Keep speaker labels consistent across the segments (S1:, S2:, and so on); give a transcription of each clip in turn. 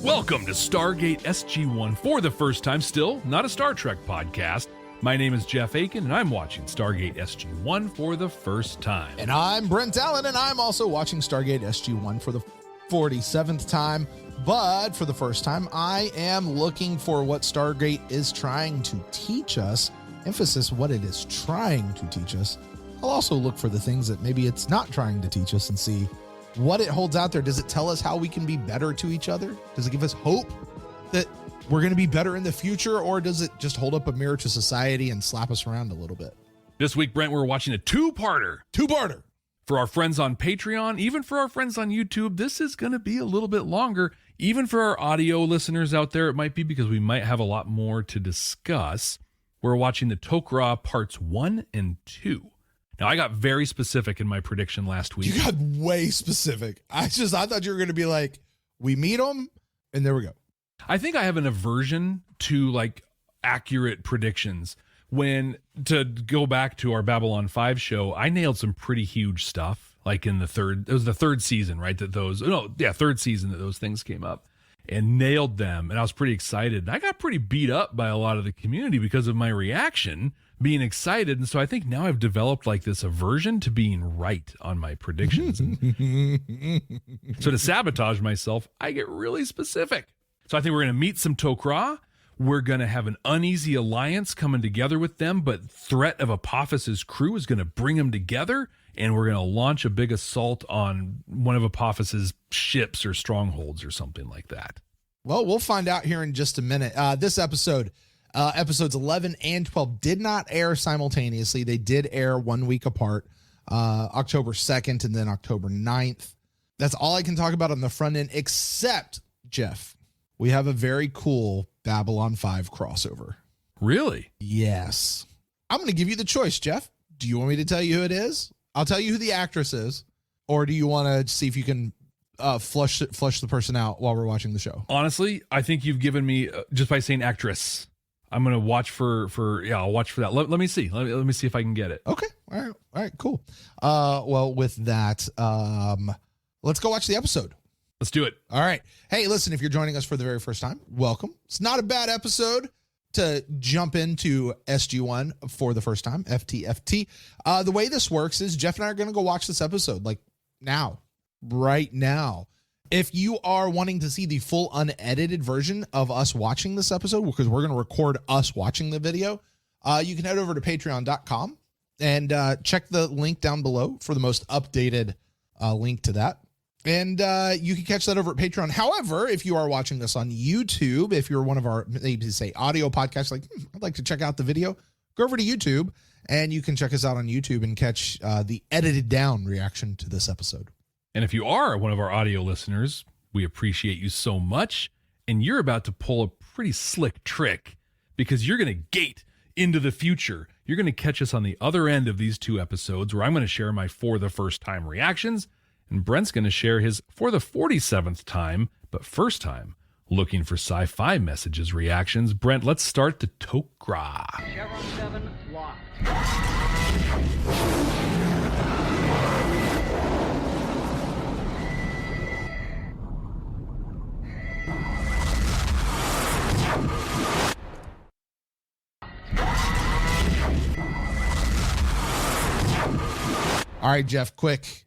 S1: Welcome to Stargate SG-1 for the first time, still not a Star Trek podcast. My name is Jeff Akin, and I'm watching Stargate SG-1 for the first time.
S2: And I'm Brent Allen, and I'm also watching Stargate SG-1 for the 47th time. But for the first time, I am looking for what Stargate is trying to teach us. Emphasis, what it is trying to teach us. I'll also look for the things that maybe it's not trying to teach us and see what it holds out there. Does it tell us how we can be better to each other? Does it give us hope that we're going to be better in the future, or does it just hold up a mirror to society and slap us around a little bit?
S1: This week, Brent, we're watching a two-parter. For our friends on Patreon, even for our friends on YouTube, this is going to be a little bit longer. Even for our audio listeners out there, it might be because we might have a lot more to discuss. We're watching the Tok'ra Parts 1 and 2. Now, I got very specific in my prediction last week.
S2: You got way specific. I thought you were going to be like, we meet them, and there we go.
S1: I think I have an aversion to like accurate predictions. When, to go back to our Babylon 5 show, I nailed some pretty huge stuff. Like in it was the third season, right? Third season that those things came up and nailed them. And I was pretty excited. And I got pretty beat up by a lot of the community because of my reaction, being excited. And so I think now I've developed like this aversion to being right on my predictions. So to sabotage myself, I get really specific. So I think we're going to meet some Tok'ra. We're going to have an uneasy alliance coming together with them, but threat of Apophis's crew is going to bring them together, and we're going to launch a big assault on one of Apophis's ships or strongholds or something like that.
S2: Well, we'll find out here in just a minute. This episode, episodes 11 and 12 did not air simultaneously. They did air 1 week apart, October 2nd and then October 9th. That's all I can talk about on the front end, except, Jeff, we have a very cool Babylon 5 crossover.
S1: Really?
S2: Yes. I'm going to give you the choice, Jeff. Do you want me to tell you who it is? I'll tell you who the actress is. Or do you want to see if you can flush the person out while we're watching the show?
S1: Honestly, I think you've given me, just by saying actress, I'm going to watch I'll watch for that. Let me see. Let me see if I can get it.
S2: Okay. All right, cool. Well, with that, let's go watch the episode.
S1: Let's do it.
S2: All right. Hey, listen, if you're joining us for the very first time, welcome. It's not a bad episode to jump into SG-1 for the first time, FTFT. The way this works is Jeff and I are going to go watch this episode like now, right now. If you are wanting to see the full unedited version of us watching this episode, because we're going to record us watching the video, you can head over to patreon.com and check the link down below for the most updated link to that. And you can catch that over at Patreon. However, if you are watching this on YouTube, if you're one of our, maybe say audio podcasts, like I'd like to check out the video, go over to YouTube and you can check us out on YouTube and catch the edited down reaction to this episode.
S1: And if you are one of our audio listeners, we appreciate you so much. And you're about to pull a pretty slick trick because you're going to gate into the future. You're going to catch us on the other end of these two episodes where I'm going to share my for the first time reactions. And Brent's going to share his for the 47th time, but first time, looking for sci-fi messages reactions. Brent, let's start the Tok'ra.
S3: Chevron 7 locked.
S2: All right, Jeff, quick.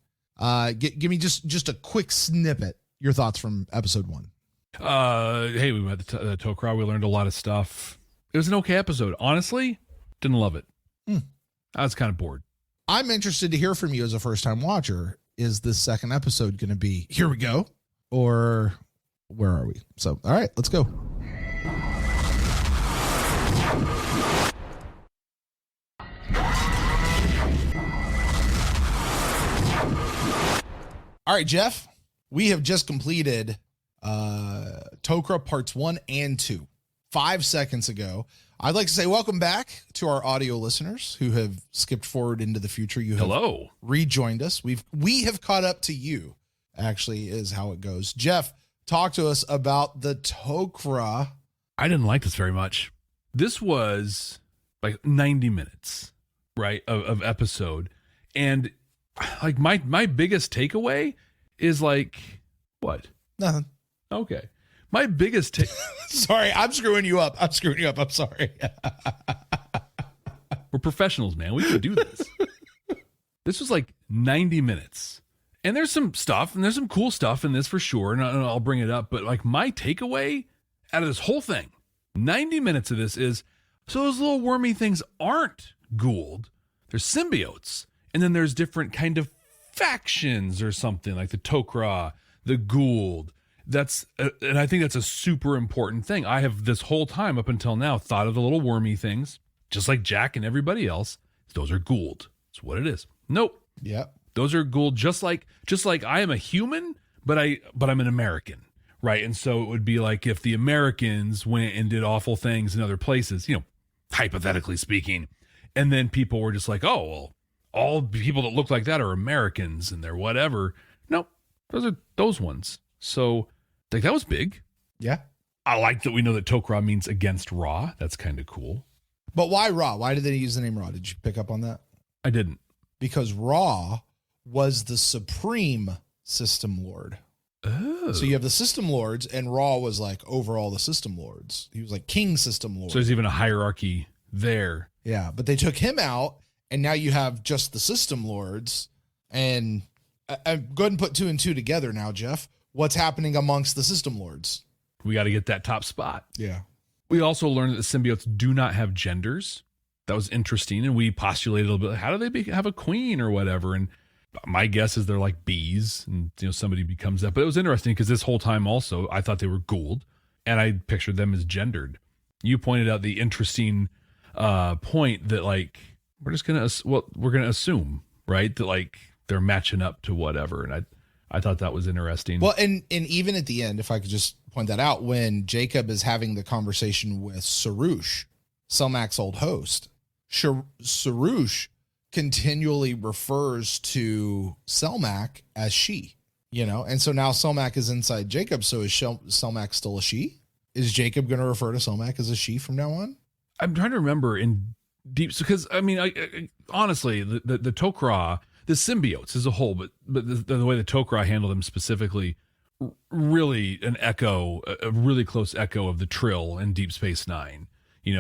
S2: Give me just a quick snippet. Your thoughts from episode 1.
S1: Hey, we went to the Tok'ra. We learned a lot of stuff. It was an okay episode. Honestly, didn't love it. I was kind of bored.
S2: I'm interested to hear from you as a first-time watcher. Is this second episode going to be, here we go, or where are we? So, all right, let's go. All right, Jeff, we have just completed Tok'ra Parts 1 and 2 5 seconds ago. I'd like to say welcome back to our audio listeners who have skipped forward into the future. You have rejoined us. We have caught up to you, actually, is how it goes. Jeff, talk to us about the Tok'ra.
S1: I didn't like this very much. This was like 90 minutes, right, of episode. And like my biggest takeaway is like, what?
S2: Nothing.
S1: Okay. My biggest take.
S2: Sorry, I'm screwing you up. I'm sorry.
S1: We're professionals, man. We can do this. This was like 90 minutes. And there's some stuff, and there's some cool stuff in this for sure, and I'll bring it up. But like my takeaway out of this whole thing, 90 minutes of this is, so those little wormy things aren't Goa'uld. They're symbiotes. And then there's different kind of factions or something, like the Tok'ra, the Goa'uld. And I think that's a super important thing. I have this whole time up until now thought of the little wormy things, just like Jack and everybody else. Those are Goa'uld. That's what it is. Nope.
S2: Yep.
S1: Those are Goa'uld, just like I am a human, but I'm an American, right? And so it would be like if the Americans went and did awful things in other places, hypothetically speaking, and then people were just like, oh, well, all people that look like that are Americans and they're whatever. Nope, those are those ones. So I think that was big.
S2: Yeah.
S1: I like that we know that Tok'ra means against Ra. That's kind of cool.
S2: But why Ra? Why did they use the name Ra? Did you pick up on that?
S1: I didn't.
S2: Because Ra was the supreme system lord.
S1: Oh.
S2: So you have the system lords, and Ra was like over all the system lords. He was like king system lord.
S1: So there's even a hierarchy there.
S2: Yeah, but they took him out, and now you have just the system lords. And I'm go ahead and put 2 and 2 together now, Jeff. What's happening amongst the system lords?
S1: We got to get that top spot.
S2: Yeah.
S1: We also learned that the symbiotes do not have genders. That was interesting, and we postulated a little bit, how do they have a queen or whatever? And my guess is they're like bees, and somebody becomes that. But it was interesting because this whole time also, I thought they were Goa'uld, and I pictured them as gendered. You pointed out the interesting point that like we're gonna assume, right, that like they're matching up to whatever, and I thought that was interesting.
S2: Well, and even at the end, if I could just point that out, when Jacob is having the conversation with Sarush, Selmak's old host, Sarush continually refers to Selmak as she, and so now Selmak is inside Jacob. So is Selmak still a she? Is Jacob going to refer to Selmak as a she from now on?
S1: I'm trying to remember in deep, because I mean, I honestly, the Tok'ra, the symbiotes as a whole, but the way the Tok'ra handle them specifically, really a really close echo of the Trill in Deep Space Nine.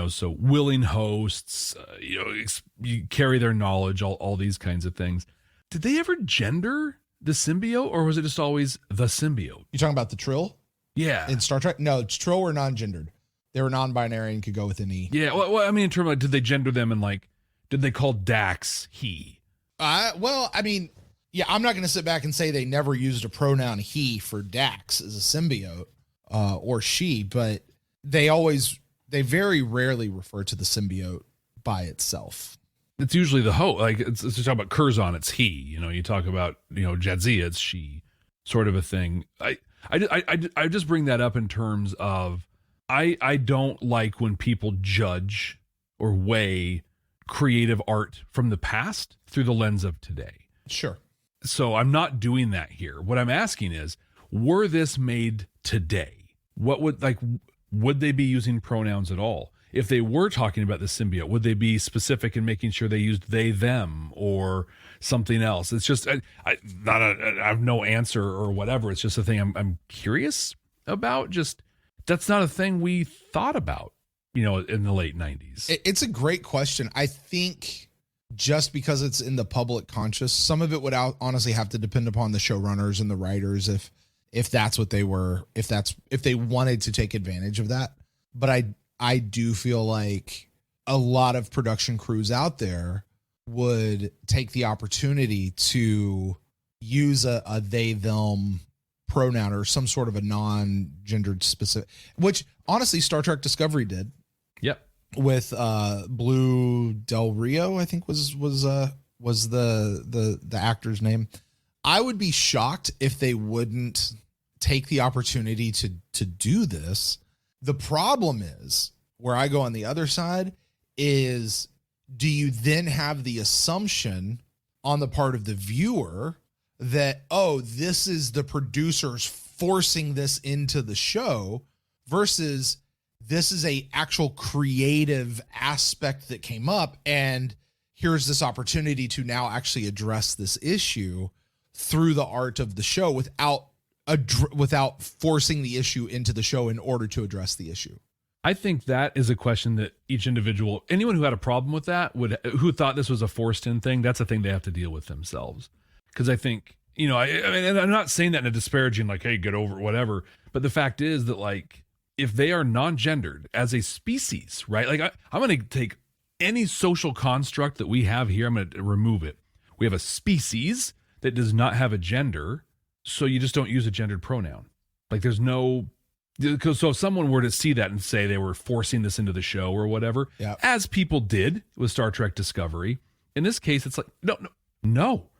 S1: So willing hosts, you carry their knowledge, all these kinds of things. Did they ever gender the symbiote, or was it just always the symbiote?
S2: You talking about the Trill?
S1: Yeah.
S2: In Star Trek? No, Trill were non-gendered. They were non-binary and could go with any.
S1: Yeah. Well, I mean, in terms of did they gender them, and like, did they call Dax he?
S2: Well, I mean, yeah, I'm not going to sit back and say they never used a pronoun he for Dax as a symbiote or she, but they very rarely refer to the symbiote by itself.
S1: It's usually the host. Like it's you talk about Curzon, it's he. You talk about jal'Zha, it's she, sort of a thing. I just bring that up in terms of I don't like when people judge or weigh creative art from the past through the lens of today.
S2: Sure.
S1: So I'm not doing that here. What I'm asking is, were this made today? Would they be using pronouns at all? If they were talking about the symbiote, would they be specific in making sure they used they, them, or something else? It's just, I have no answer or whatever. It's just a thing I'm curious about. Just, that's not a thing we thought about, in the late 90s.
S2: It's a great question. I think just because it's in the public conscious, some of it would honestly have to depend upon the showrunners and the writers if that's what they were, if they wanted to take advantage of that. But I do feel like a lot of production crews out there would take the opportunity to use a they, them pronoun or some sort of a non-gendered specific, which honestly Star Trek Discovery did.
S1: Yep.
S2: With Blue Del Rio, I think was the actor's name. I would be shocked if they wouldn't take the opportunity to do this. The problem is, where I go on the other side, is do you then have the assumption on the part of the viewer that, oh, this is the producers forcing this into the show, versus this is a actual creative aspect that came up, and here's this opportunity to now actually address this issue through the art of the show without without forcing the issue into the show in order to address the issue.
S1: I think that is a question that each individual, anyone who had a problem with that, who thought this was a forced in thing, that's a thing they have to deal with themselves. Because I think, you know, I mean, I'm not saying that in a disparaging, like, hey, get over it, whatever. But the fact is that, like, if they are non-gendered as a species, right? Like, I'm going to take any social construct that we have here, I'm going to remove it. We have a species that does not have a gender, so you just don't use a gendered pronoun. Like, there's no... So if someone were to see that and say they were forcing this into the show or whatever, as people did with Star Trek Discovery, in this case, it's like, no.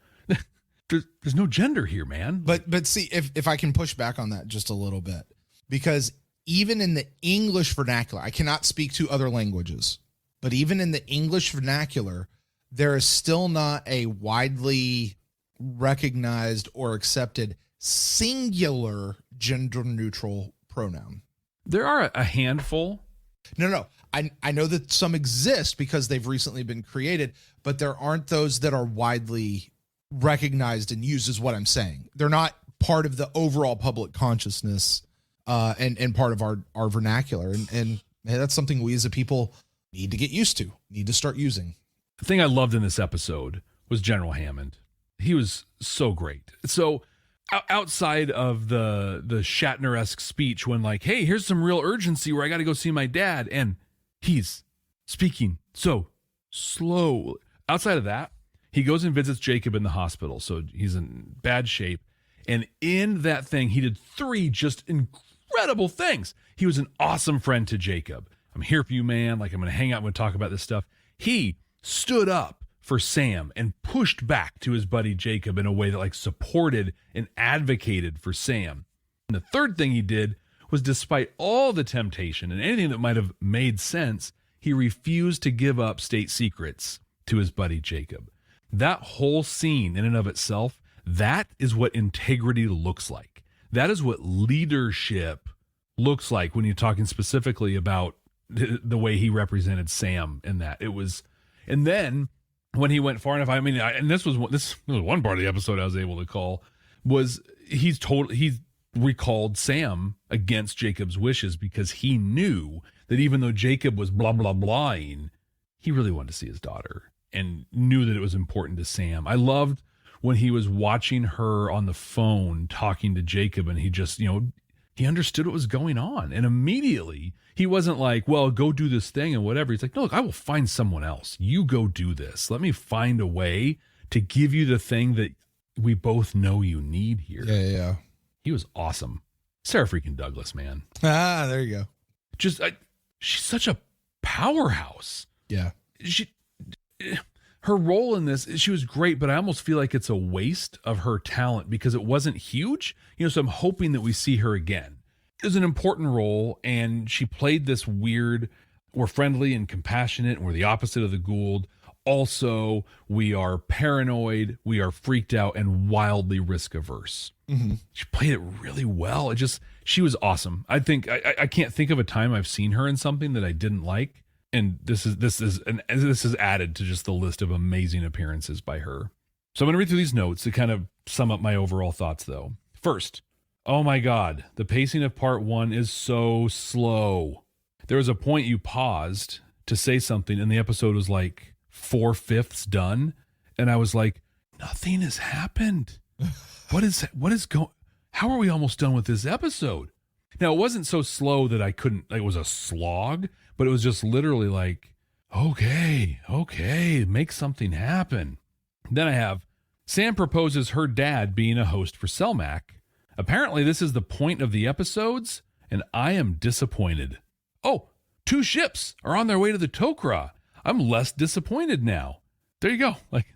S1: There's no gender here, man.
S2: But see, if I can push back on that just a little bit, because even in the English vernacular, I cannot speak to other languages, but even in the English vernacular, there is still not a widely recognized or accepted singular gender neutral pronoun.
S1: There are a handful.
S2: No. I know that some exist because they've recently been created, but there aren't those that are widely recognized and used, is what I'm saying. They're not part of the overall public consciousness and part of our vernacular. And that's something we as a people need to get used to, need to start using.
S1: The thing I loved in this episode was General Hammond. He was so great. So outside of the Shatner-esque speech when, like, hey, here's some real urgency where I got to go see my dad, and he's speaking so slow. Outside of that, he goes and visits Jacob in the hospital, so he's in bad shape. And in that thing, he did 3 just incredible things. He was an awesome friend to Jacob. I'm here for you, man. Like, I'm going to hang out. I'm going to talk about this stuff. He stood up for Sam and pushed back to his buddy Jacob in a way that, like, supported and advocated for Sam. And the third thing he did was, despite all the temptation and anything that might have made sense, he refused to give up state secrets to his buddy Jacob. That whole scene in and of itself, that is what integrity looks like. That is what leadership looks like when you're talking specifically about the way he represented Sam in that. It was, and then when he went far enough, I mean, and this was one part of the episode I was able to call, was he recalled Sam against Jacob's wishes because he knew that even though Jacob was blah, blah, blahing, he really wanted to see his daughter and knew that it was important to Sam. I loved when he was watching her on the phone talking to Jacob, and he just, he understood what was going on. And immediately he wasn't like, well, go do this thing and whatever. He's like, no, look, I will find someone else. You go do this. Let me find a way to give you the thing that we both know you need here.
S2: Yeah.
S1: He was awesome. Sarah freaking Douglas, man.
S2: There you go.
S1: Just, she's such a powerhouse.
S2: Yeah.
S1: Her role in this, she was great, but I almost feel like it's a waste of her talent because it wasn't huge. So I'm hoping that we see her again. It was an important role, and she played this weird, we're friendly and compassionate, and we're the opposite of the Gould. Also, we are paranoid, we are freaked out, and wildly risk averse. Mm-hmm. She played it really well. She was awesome. I think I can't think of a time I've seen her in something that I didn't like. And this is added to just the list of amazing appearances by her. So I'm going to read through these notes to kind of sum up my overall thoughts, though. First, oh my God, the pacing of part 1 is so slow. There was a point you paused to say something, and the episode was like 4/5 done, and I was like, nothing has happened. What is going? How are we almost done with this episode? Now, it wasn't so slow that I couldn't. It was a slog. But it was just literally like, okay, make something happen. Then I have Sam proposes her dad being a host for Selmac. Apparently this is the point of the episodes, and I am disappointed. Oh, 2 ships are on their way to the Tok'ra. I'm less disappointed now. There you go. Like,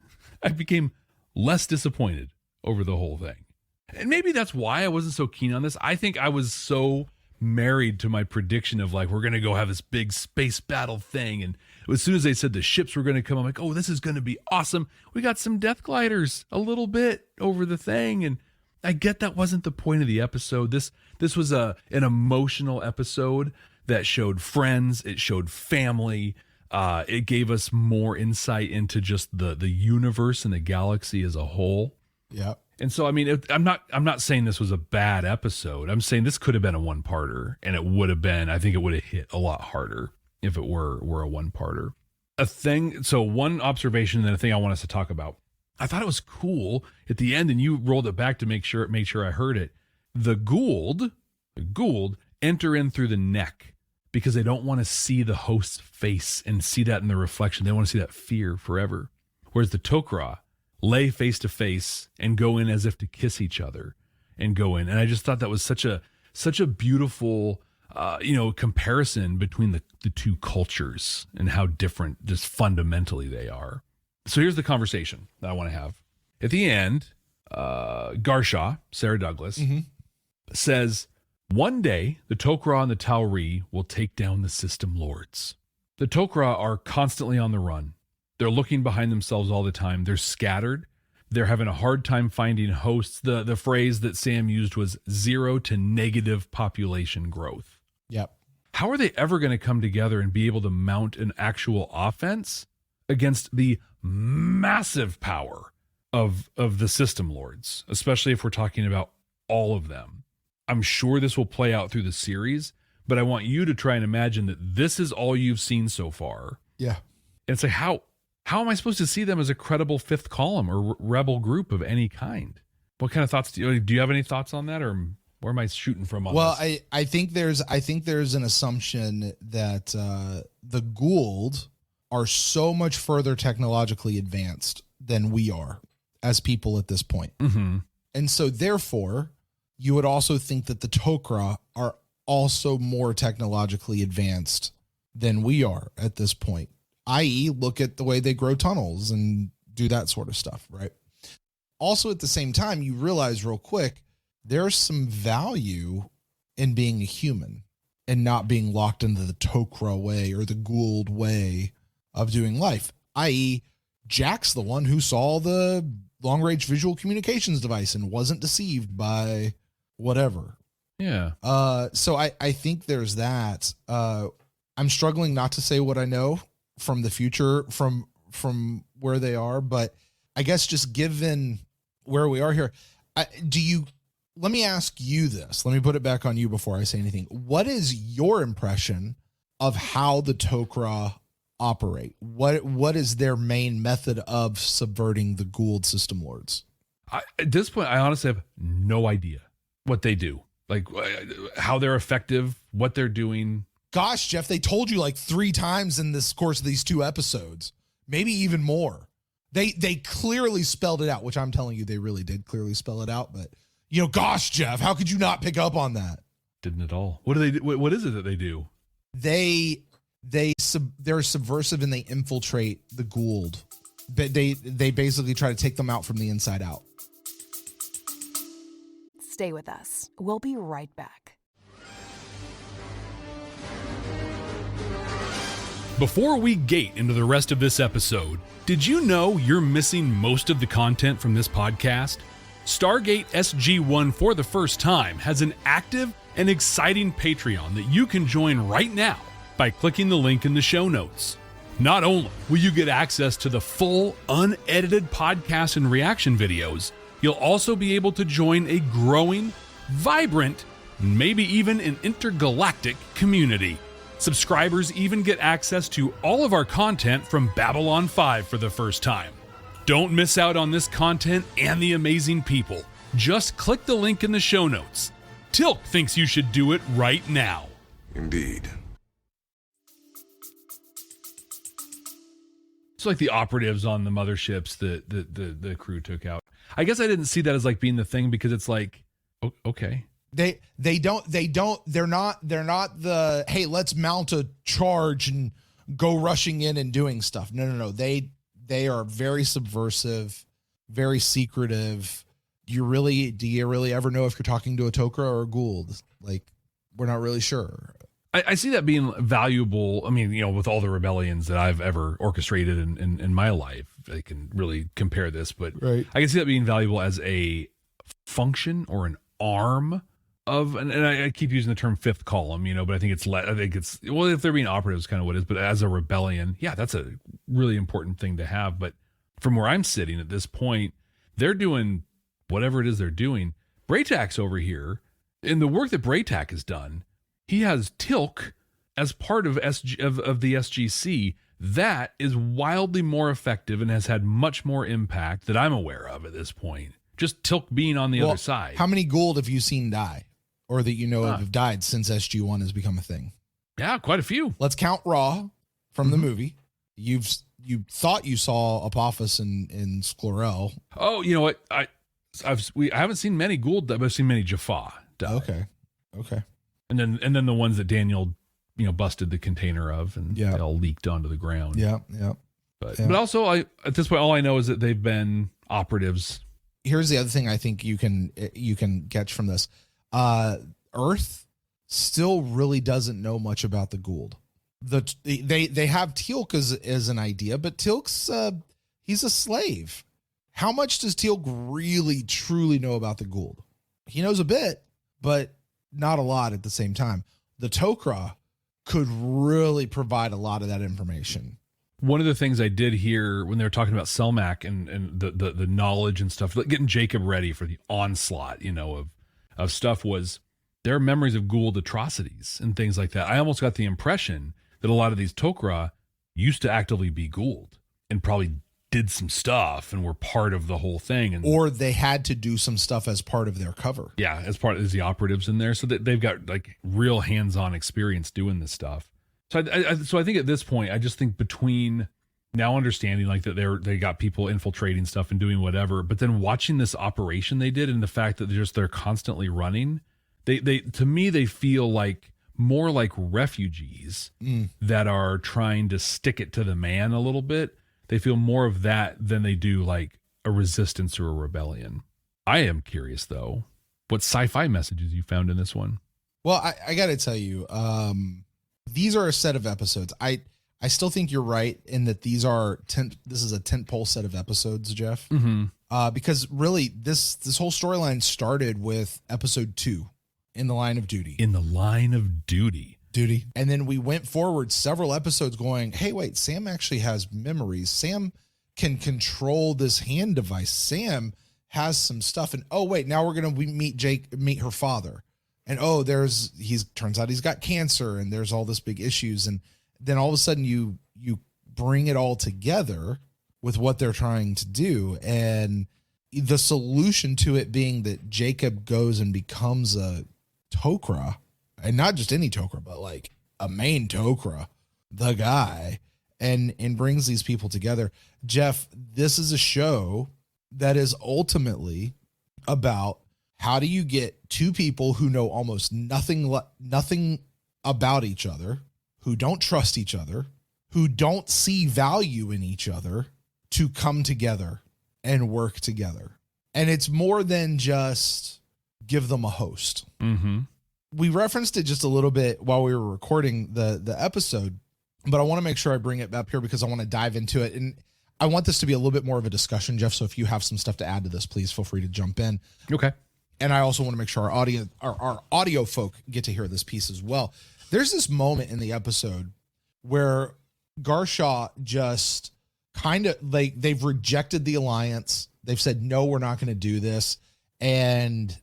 S1: I became less disappointed over the whole thing. And maybe that's why I wasn't so keen on this. I think I was so married to my prediction of, like, we're going to go have this big space battle thing. And as soon as they said the ships were going to come, I'm like, oh, this is going to be awesome. We got some death gliders a little bit over the thing. And I get that wasn't the point of the episode. This was an emotional episode that showed friends. It showed family. It gave us more insight into just the universe and the galaxy as a whole.
S2: Yeah.
S1: And so, I mean, I'm not saying this was a bad episode. I'm saying this could have been a one-parter, and it would have been, I think it would have hit a lot harder if it were a one-parter. So one observation and then a thing I want us to talk about. I thought it was cool at the end, and you rolled it back to make sure I heard it. The Gould enter in through the neck because they don't want to see the host's face and see that in the reflection. They want to see that fear forever. Whereas the Tok'ra lay face to face and go in as if to kiss each other and go in. And I just thought that was such a beautiful, comparison between the two cultures and how different just fundamentally they are. So here's the conversation that I want to have. At the end, Garshaw, Sarah Douglas, says, one day the Tok'ra and the Tauri will take down the system lords. The Tok'ra are constantly on the run. They're looking behind themselves all the time. They're scattered. They're having a hard time finding hosts. The phrase that Sam used was 0 to negative population growth.
S2: Yep.
S1: How are they ever going to come together and be able to mount an actual offense against the massive power of the system lords, especially if we're talking about all of them? I'm sure this will play out through the series, but I want you to try and imagine that this is all you've seen so far.
S2: Yeah.
S1: And say, how am I supposed to see them as a credible fifth column or rebel group of any kind? What kind of thoughts do you have any thoughts on that, or where am I shooting from on this?
S2: I think there's an assumption that the Gould are so much further technologically advanced than we are as people at this point.
S1: Mm-hmm.
S2: And so therefore, you would also think that the Tok'ra are also more technologically advanced than we are at this point, i.e. look at the way they grow tunnels and do that sort of stuff, right? Also, at the same time, you realize real quick, there's some value in being a human and not being locked into the Tok'ra way or the Gould way of doing life, i.e. Jack's the one who saw the long-range visual communications device and wasn't deceived by whatever.
S1: Yeah.
S2: So I think there's that. I'm struggling not to say what I know from the future, from where they are, but I guess just given where we are here, let me ask you this. Let me put it back on you before I say anything. What is your impression of how the Tok'ra operate? What is their main method of subverting the Gould system lords?
S1: At this point, I honestly have no idea what they do, like how they're effective, what they're doing.
S2: Gosh, Jeff, they told you like 3 times in this course of these 2 episodes, maybe even more. They clearly spelled it out, which I'm telling you, they really did clearly spell it out. But gosh, Jeff, how could you not pick up on that?
S1: Didn't at all. What do they do? What is it that they do?
S2: They're subversive and they infiltrate the Gould. They basically try to take them out from the inside out.
S4: Stay with us. We'll be right back.
S1: Before we gate into the rest of this episode, did you know you're missing most of the content from this podcast? Stargate SG-1 for the first time has an active and exciting Patreon that you can join right now by clicking the link in the show notes. Not only will you get access to the full, unedited podcast and reaction videos, you'll also be able to join a growing, vibrant, maybe even an intergalactic community. Subscribers even get access to all of our content from Babylon 5 for the first time. Don't miss out on this content and the amazing people. Just click the link in the show notes. Tilk thinks you should do it right now.
S5: Indeed.
S1: It's like the operatives on the motherships that the crew took out. I guess I didn't see that as like being the thing because it's like, okay.
S2: They're not the, hey, let's mount a charge and go rushing in and doing stuff. No. They are very subversive, very secretive. Do you really ever know if you're talking to a Tok'ra or a Gould? Like, we're not really sure.
S1: I see that being valuable. I mean, with all the rebellions that I've ever orchestrated in my life, I can really compare this, but
S2: right.
S1: I can see that being valuable as a function or an arm of, and I keep using the term fifth column, but I think it's if they're being operatives, kind of what it is, but as a rebellion, yeah, that's a really important thing to have. But from where I'm sitting at this point, they're doing whatever it is they're doing. Braytak's over here, in the work that Braytak has done, he has Tilk as part of of the SGC. That is wildly more effective and has had much more impact that I'm aware of at this point. Just Tilk being on the other side.
S2: How many Gould have you seen die, or that you know of have died since SG1 has become a thing?
S1: Yeah, quite a few.
S2: Let's count Raw from the movie. You thought you saw Apophis in Sclorel.
S1: Oh, you know what? I haven't seen many Gould, but I've seen many Jaffa die.
S2: Okay.
S1: And then the ones that Daniel, busted the container of, and they all leaked onto the ground.
S2: Yeah.
S1: But also, at this point, all I know is that they've been operatives.
S2: Here's the other thing I think you can catch from this. Earth still really doesn't know much about the Gould. They have Teal'c as an idea, but Teal'c's he's a slave. How much does Teal'c really truly know about the Gould? He knows a bit, but not a lot at the same time. The Tok'ra could really provide a lot of that information.
S1: One of the things I did hear when they were talking about Selmac and the knowledge and stuff, getting Jacob ready for the onslaught, of stuff, was there are memories of Gould atrocities and things like that. I almost got the impression that a lot of these Tok'ra used to actively be Gould and probably did some stuff and were part of the whole thing.
S2: Or they had to do some stuff as part of their cover.
S1: Yeah, as the operatives in there. So that they've got like real hands-on experience doing this stuff. So I think at this point, I just think between now understanding like that they got people infiltrating stuff and doing whatever, but then watching this operation they did and the fact that they're constantly running, they to me, they feel like more like refugees that are trying to stick it to the man a little bit. They feel more of that than they do like a resistance or a rebellion. I am curious though, what sci-fi messages you found in this one.
S2: Well, I got to tell you, these are a set of episodes. I still think you're right in that this is a tentpole set of episodes, Jeff. Because really this whole storyline started with episode 2, In the Line of Duty.
S1: In the Line of Duty.
S2: And then we went forward several episodes going, hey, wait, Sam actually has memories. Sam can control this hand device. Sam has some stuff. And oh, wait, now we're going to meet her father. And oh, turns out he's got cancer and there's all this big issues. And then all of a sudden you bring it all together with what they're trying to do. And the solution to it being that Jacob goes and becomes a Tok'ra, and not just any Tok'ra, but like a main Tok'ra, the guy, and brings these people together. Jeff, this is a show that is ultimately about how do you get two people who know almost nothing about each other, who don't trust each other, who don't see value in each other, to come together and work together. And it's more than just give them a host. We referenced it just a little bit while we were recording the episode, but I want to make sure I bring it up here because I want to dive into it. And I want this to be a little bit more of a discussion, Jeff. So if you have some stuff to add to this, please feel free to jump in.
S1: Okay.
S2: And I also want to make sure our audio folk get to hear this piece as well. There's this moment in the episode where Garshaw just kind of like they've rejected the alliance. They've said, no, we're not going to do this. And,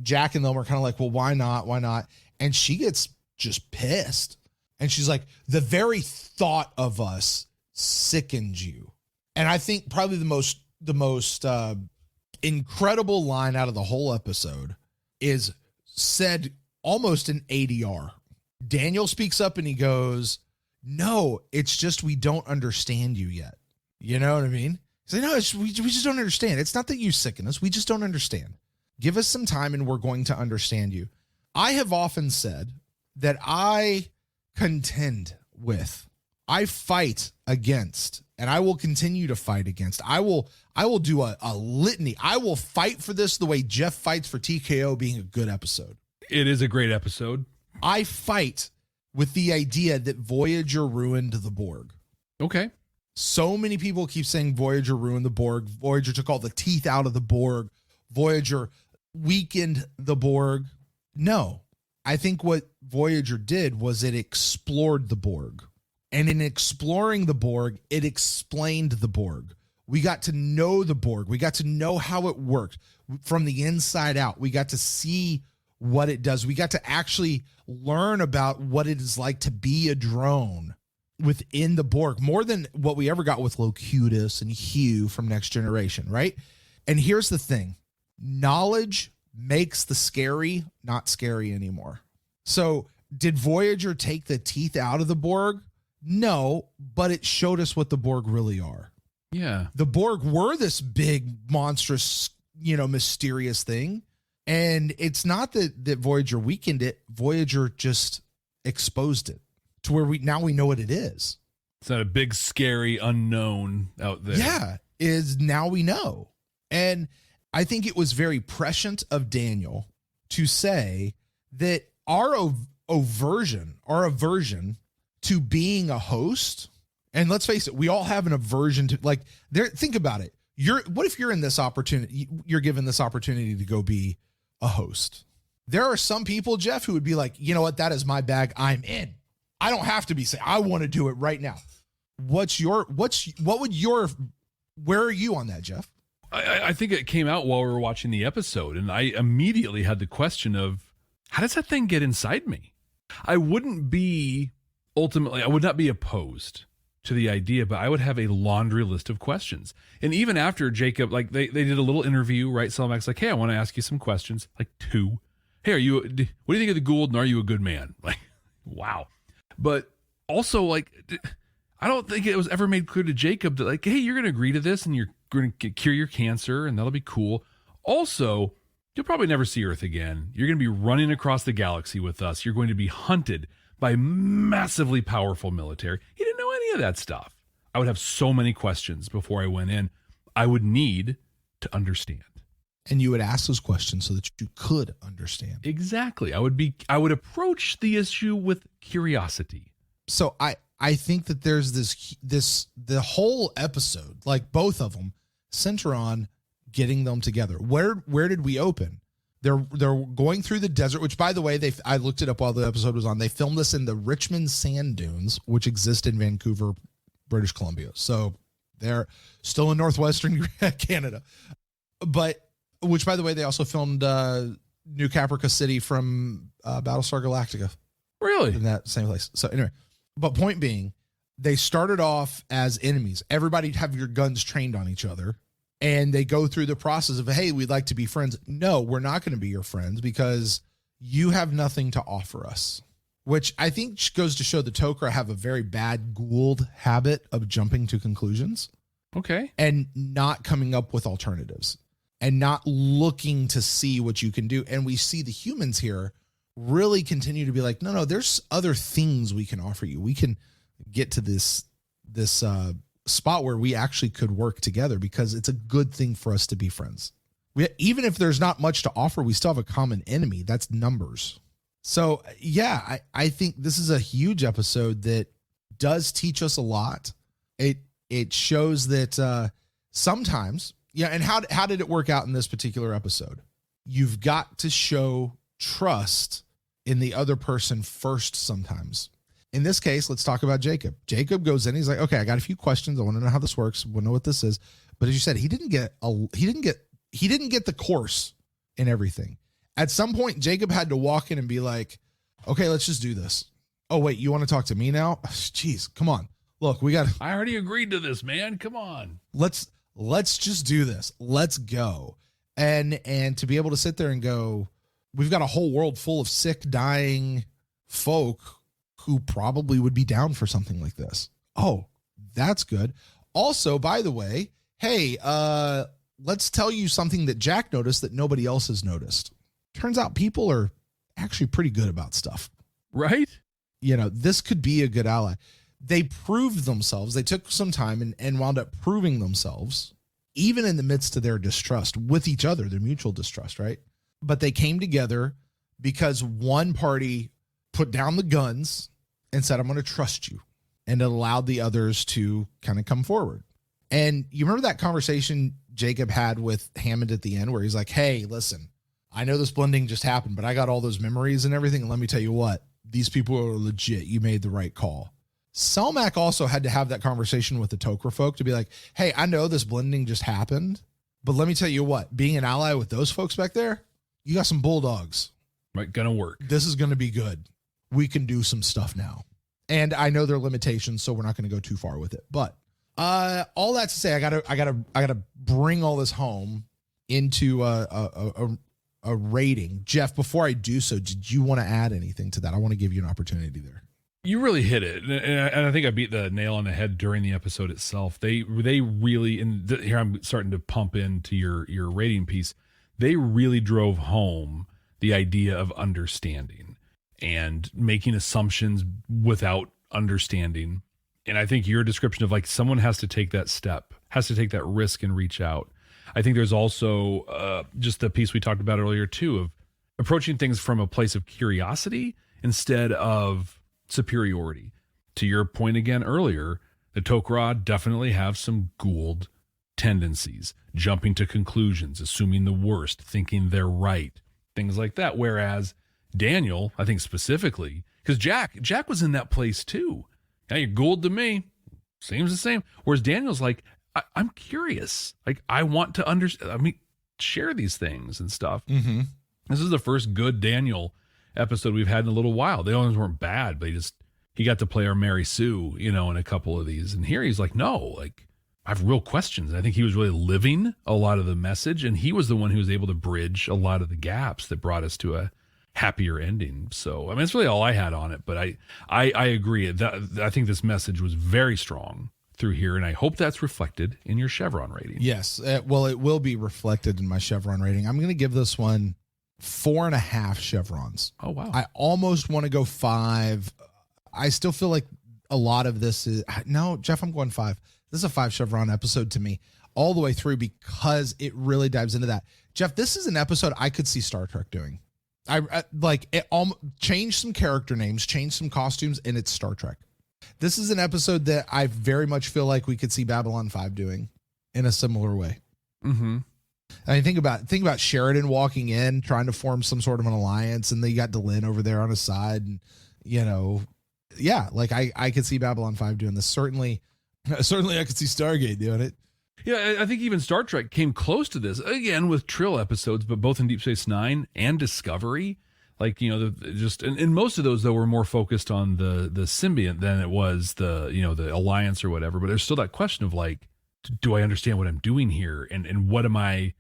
S2: Jack and them are kind of like, well, why not? Why not? And she gets just pissed. And she's like, the very thought of us sickens you. And I think probably the most incredible line out of the whole episode is said almost in ADR. Daniel speaks up and he goes, no, it's just we don't understand you yet. You know what I mean? He's like, no, we just don't understand. It's not that you sicken us. We just don't understand. Give us some time and we're going to understand you. I have often said that I contend with, I fight against, and I will continue to fight against. I will do a litany. I will fight for this the way Jeff fights for TKO being a good episode.
S1: It is a great episode.
S2: I fight with the idea that Voyager ruined the Borg.
S1: Okay.
S2: So many people keep saying Voyager ruined the Borg. Voyager took all the teeth out of the Borg. Voyager weakened the Borg. No, I think what Voyager did was it explored the Borg. And in exploring the Borg, it explained the Borg. We got to know the Borg. We got to know how it worked from the inside out. We got to see what it does. We got to actually learn about what it is like to be a drone within the Borg, more than what we ever got with Locutus and Hugh from Next Generation, right? And here's the thing. Knowledge makes the scary not scary anymore. So did Voyager take the teeth out of the Borg? No, but it showed us what the Borg really are.
S1: Yeah.
S2: The Borg were this big, monstrous, mysterious thing. And it's not that Voyager weakened it. Voyager just exposed it to where we know what it is.
S1: It's not a big, scary unknown out there.
S2: Yeah, now we know. And I think it was very prescient of Daniel to say that our aversion to being a host, and let's face it, we all have an aversion to, think about it. What if you're in this opportunity, you're given this opportunity to go be a host? There are some people, Jeff, who would be like, you know what, that is my bag, I'm in. I don't have to be saying, I want to do it right now. Where are you on that, Jeff?
S1: I think it came out while we were watching the episode, and I immediately had the question of, how does that thing get inside me? I would not be opposed to the idea, but I would have a laundry list of questions. And even after Jacob, they did a little interview, right? Selmack's like, hey, I want to ask you some questions, like 2. Hey, what do you think of the Gould, and are you a good man? Like, wow. But also, I don't think it was ever made clear to Jacob that, hey, you're going to agree to this and you're going to cure your cancer and that'll be cool. Also, you'll probably never see Earth again. You're going to be running across the galaxy with us. You're going to be hunted by massively powerful military. He didn't know any of that stuff. I would have so many questions before I went in. I would need to understand.
S2: And you would ask those questions so that you could understand.
S1: Exactly. I would approach the issue with curiosity.
S2: So I think that there's the whole episode, both of them, center on getting them together. Where did we open? They're going through the desert, which, by the way, I looked it up while the episode was on. They filmed this in the Richmond Sand Dunes, which exist in Vancouver, British Columbia. So they're still in northwestern Canada. But which, by the way, they also filmed New Caprica City from Battlestar Galactica.
S1: Really?
S2: In that same place. So anyway, but point being, they started off as enemies. Everybody have your guns trained on each other. And they go through the process of, hey, we'd like to be friends. No, we're not going to be your friends because you have nothing to offer us. Which I think goes to show the Tok'ra have a very bad Gould habit of jumping to conclusions.
S1: Okay.
S2: And not coming up with alternatives. And not looking to see what you can do. And we see the humans here really continue to be like, no, there's other things we can offer you. We can get to this spot where we actually could work together because it's a good thing for us to be friends. Even if there's not much to offer, we still have a common enemy. That's numbers. So yeah, I think this is a huge episode that does teach us a lot. It shows that sometimes, yeah. And how did it work out in this particular episode? You've got to show trust in the other person first sometimes. In this case, let's talk about Jacob. Jacob goes in. He's like, okay, I got a few questions. I want to know how this works. I want to know what this is. But as you said, he didn't get the course in everything. At some point, Jacob had to walk in and be like, okay, let's just do this. Oh, wait, you want to talk to me now? Jeez, come on. Look,
S1: I already agreed to this, man. Come on.
S2: Let's just do this. Let's go. And to be able to sit there and go, we've got a whole world full of sick, dying folk who probably would be down for something like this. Oh, that's good. Also, by the way, hey, let's tell you something that Jack noticed that nobody else has noticed. Turns out people are actually pretty good about stuff.
S1: Right?
S2: This could be a good ally. They proved themselves. They took some time and wound up proving themselves, even in the midst of their distrust with each other, their mutual distrust, right? But they came together because one party put down the guns and said, I'm going to trust you. And it allowed the others to kind of come forward. And you remember that conversation Jacob had with Hammond at the end where he's like, hey, listen, I know this blending just happened, but I got all those memories and everything. And let me tell you what, these people are legit. You made the right call. Selmac also had to have that conversation with the Tok'ra folk to be like, hey, I know this blending just happened, but let me tell you what, being an ally with those folks back there, you got some bulldogs.
S1: Right, gonna work.
S2: This is going to be good. We can do some stuff now. And I know there are limitations, so we're not going to go too far with it. But all that to say, I gotta bring all this home into a rating. Jeff, before I do so, did you want to add anything to that? I want to give you an opportunity there.
S1: You really hit it, and I think I beat the nail on the head during the episode itself. They really, and here I'm starting to pump into your rating piece. They really drove home the idea of understanding and making assumptions without understanding. And I think your description of like someone has to take that step, has to take that risk and reach out. I think there's also just the piece we talked about earlier too of approaching things from a place of curiosity instead of superiority. To your point again earlier, the Tok'ra definitely have some Gould tendencies, jumping to conclusions, assuming the worst, thinking they're right, things like that. Whereas Daniel, I think specifically, because Jack was in that place too. Yeah, you're Gould to me, seems the same. Whereas Daniel's like, I'm curious. Like, I want to understand. I mean, share these things and stuff.
S2: Mm-hmm.
S1: This is the first good Daniel episode we've had in a little while. They always weren't bad, but he got to play our Mary Sue, in a couple of these. And here he's like, no, like I have real questions. I think he was really living a lot of the message, and he was the one who was able to bridge a lot of the gaps that brought us to a happier ending. So, I mean, it's really all I had on it, but I agree that I think this message was very strong through here, and I hope that's reflected in your Chevron rating.
S2: Yes. Well, it will be reflected in my Chevron rating. I'm going to give this one 4.5 chevrons.
S1: Oh, wow.
S2: I almost want to go 5. I still feel like a lot of this is no, Jeff, I'm going 5. This is a 5 chevron episode to me all the way through because it really dives into that. Jeff, this is an episode I could see Star Trek doing. I like it. Change some character names, change some costumes, and it's Star Trek. This is an episode that I very much feel like we could see Babylon 5 doing in a similar way.
S1: Mm-hmm.
S2: I mean, think about Sheridan walking in, trying to form some sort of an alliance, and then you got Delenn over there on his side, and yeah, like I could see Babylon 5 doing this. Certainly I could see Stargate doing it.
S1: Yeah, I think even Star Trek came close to this, again, with Trill episodes, but both in Deep Space Nine and Discovery. Like, and most of those, though, were more focused on the symbiont than it was the alliance or whatever. But there's still that question of like, do I understand what I'm doing here? And what am I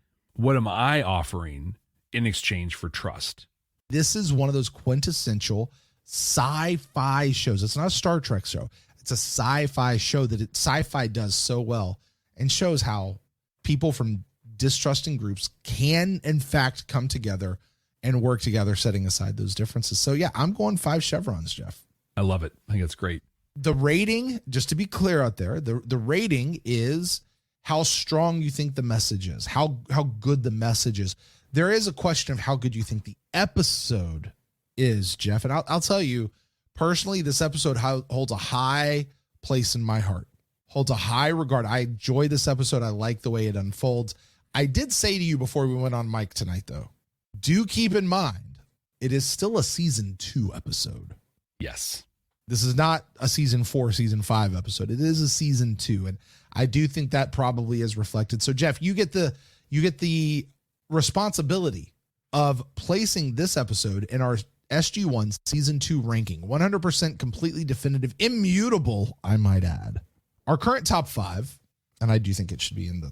S1: offering in exchange for trust?
S2: This is one of those quintessential sci-fi shows. It's not a Star Trek show. It's a sci-fi show that sci-fi does so well and shows how people from distrusting groups can, in fact, come together and work together, setting aside those differences. So, yeah, I'm going 5 chevrons, Jeff.
S1: I love it. I think it's great.
S2: The rating, just to be clear out there, the rating is how strong you think the message is, how good the message is. There is a question of how good you think the episode is, Jeff. And I'll tell you, personally, this episode holds a high place in my heart, holds a high regard. I enjoy this episode. I like the way it unfolds. I did say to you before we went on mic tonight, though, do keep in mind, it is still a season 2 episode.
S1: Yes.
S2: This is not a season 4, season 5 episode. It is a season 2. And I do think that probably is reflected. So Jeff, you get the responsibility of placing this episode in our SG1 season 2 ranking. 100% completely definitive, immutable, I might add. Our current top 5, and I do think it should be in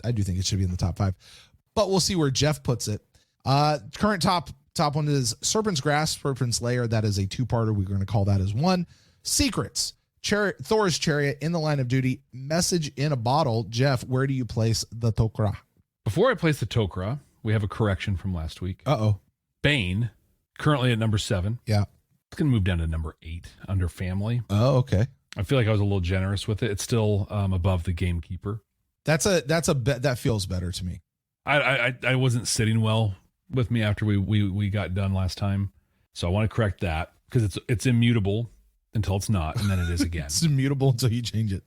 S2: I do think it should be in the top 5. But we'll see where Jeff puts it. Current top one is Serpent's Grasp, Serpent's Lair. That is a 2-parter. We're going to call that as 1. Secrets, Thor's Chariot, In the Line of Duty, Message in a Bottle. Jeff, where do you place the Tok'ra?
S1: Before I place the Tok'ra, we have a correction from last week.
S2: Uh-oh.
S1: Bane, currently at number 7.
S2: Yeah.
S1: It's going to move down to number 8 under Family.
S2: Oh, okay.
S1: I feel like I was a little generous with it. It's still above the Gamekeeper.
S2: That feels better to me.
S1: I wasn't sitting well with me after we got done last time, so I want to correct that because it's immutable until it's not, and then it is again.
S2: It's immutable until you change it.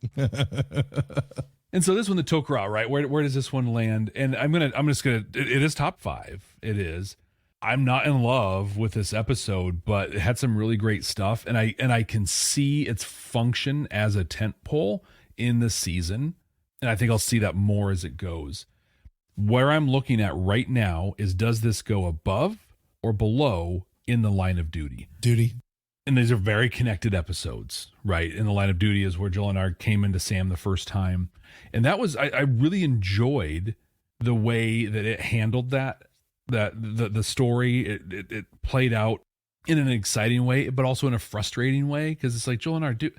S1: And so this one, the Tok'ra, right? Where does this one land? And it is top 5. It is. I'm not in love with this episode, but it had some really great stuff, and I can see its function as a tentpole in the season, and I think I'll see that more as it goes. Where I'm looking at right now is, does this go above or below In the Line of Duty?
S2: Duty.
S1: And these are very connected episodes, right? In the Line of Duty is where Jal'Zha came into Sam the first time. And that was, I really enjoyed the way that it handled that the story. It played out in an exciting way, but also in a frustrating way. Cause it's like, Jal'Zha,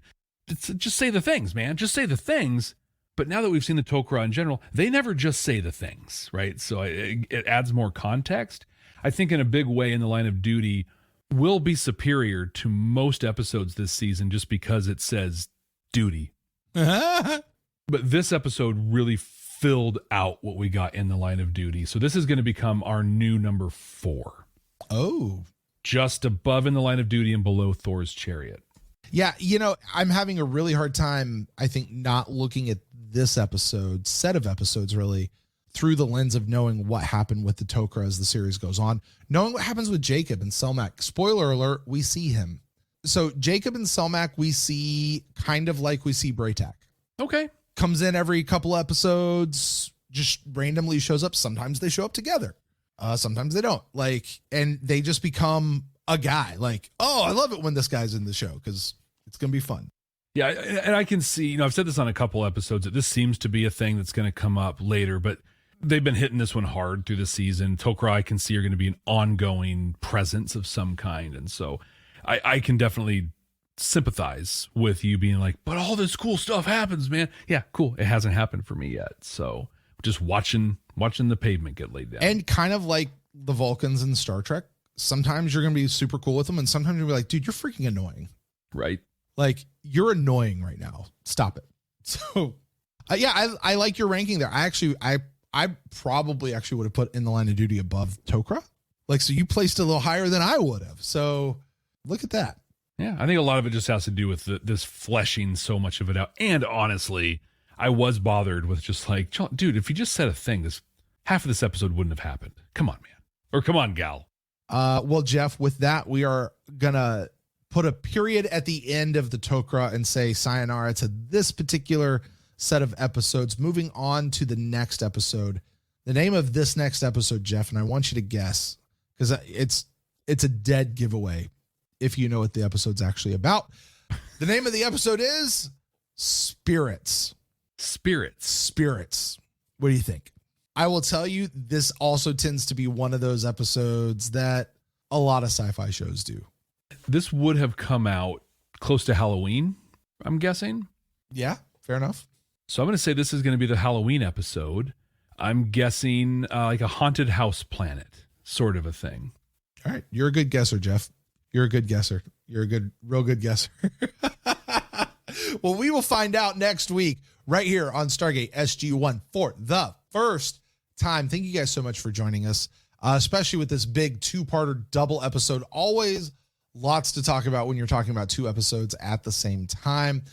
S1: just say the things, man. Just say the things. But now that we've seen the Tok'ra in general, they never just say the things, right? So it adds more context. I think in a big way, In the Line of Duty will be superior to most episodes this season just because it says duty. But this episode really filled out what we got in The Line of Duty. So this is going to become our new number 4.
S2: Oh.
S1: Just above In the Line of Duty and below Thor's Chariot.
S2: Yeah, I'm having a really hard time, I think, not looking at this set of episodes really, through the lens of knowing what happened with the Tok'ra as the series goes on, knowing what happens with Jacob and Selmak. Spoiler alert, we see him. So Jacob and Selmak, we see kind of like we see Braytak.
S1: Okay.
S2: Comes in every couple episodes, just randomly shows up. Sometimes they show up together. Sometimes they don't. And they just become a guy. I love it when this guy's in the show because it's going to be fun.
S1: Yeah, and I can see, I've said this on a couple episodes, that this seems to be a thing that's going to come up later, but they've been hitting this one hard through the season. Tok'ra, I can see, are going to be an ongoing presence of some kind. And so I can definitely sympathize with you being like, but all this cool stuff happens, man. Yeah, cool. It hasn't happened for me yet. So just watching the pavement get laid down.
S2: And kind of like the Vulcans in Star Trek, sometimes you're going to be super cool with them. And sometimes you'll be like, dude, you're freaking annoying.
S1: Right.
S2: You're annoying right now. Stop it. So I like your ranking there. I probably actually would have put In the Line of Duty above Tok'ra. So you placed a little higher than I would have. So look at that.
S1: Yeah, I think a lot of it just has to do with this fleshing so much of it out. And honestly, I was bothered with just dude, if you just said a thing, half of this episode wouldn't have happened. Come on, man. Or come on, gal.
S2: Well, Jeff, with that, we are going to put a period at the end of the Tok'ra and say sayonara to this particular set of episodes. Moving on to the next episode. The name of this next episode, Jeff, and I want you to guess, because it's a dead giveaway if you know what the episode's actually about. The name of the episode is Spirits. Spirits. What do you think? I will tell you, this also tends to be one of those episodes that a lot of sci-fi shows do.
S1: This would have come out close to Halloween, I'm guessing.
S2: Yeah, fair enough.
S1: So I'm going to say this is going to be the Halloween episode. I'm guessing like a haunted house planet sort of a thing.
S2: All right. You're a good guesser, Jeff. You're a good guesser. You're a real good guesser. Well, we will find out next week right here on Stargate SG-1 for the first time. Thank you guys so much for joining us, especially with this big 2-parter double episode. Always lots to talk about when you're talking about 2 episodes at the same time.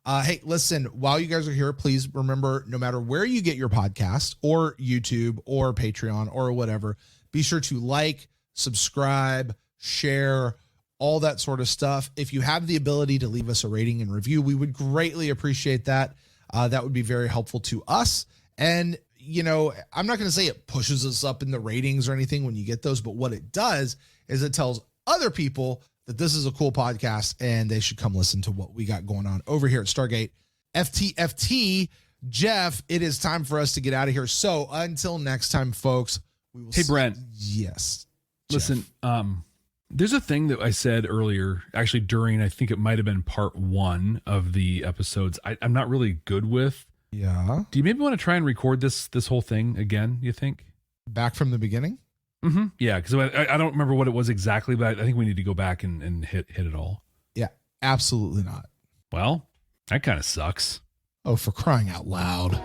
S2: Hey, listen, while you guys are here, please remember, no matter where you get your podcast or YouTube or Patreon or whatever, be sure to like, subscribe, share, all that sort of stuff. If you have the ability to leave us a rating and review, we would greatly appreciate that. That would be very helpful to us. And, I'm not going to say it pushes us up in the ratings or anything when you get those, but what it does is it tells other people that this is a cool podcast and they should come listen to what we got going on over here at Stargate FTFT. Jeff, it is time for us to get out of here. So until next time, folks, we will.
S1: Hey, Brent.
S2: Yes.
S1: Listen, there's a thing that I said earlier, actually during, I think it might have been part 1 of the episodes, I'm not really good with.
S2: Yeah.
S1: Do you maybe want to try and record this whole thing again, you think?
S2: Back from the beginning?
S1: Mm-hmm. Yeah, because I don't remember what it was exactly, but I think we need to go back and hit it all.
S2: Yeah, absolutely not.
S1: Well, that kind of sucks.
S2: Oh, for crying out loud.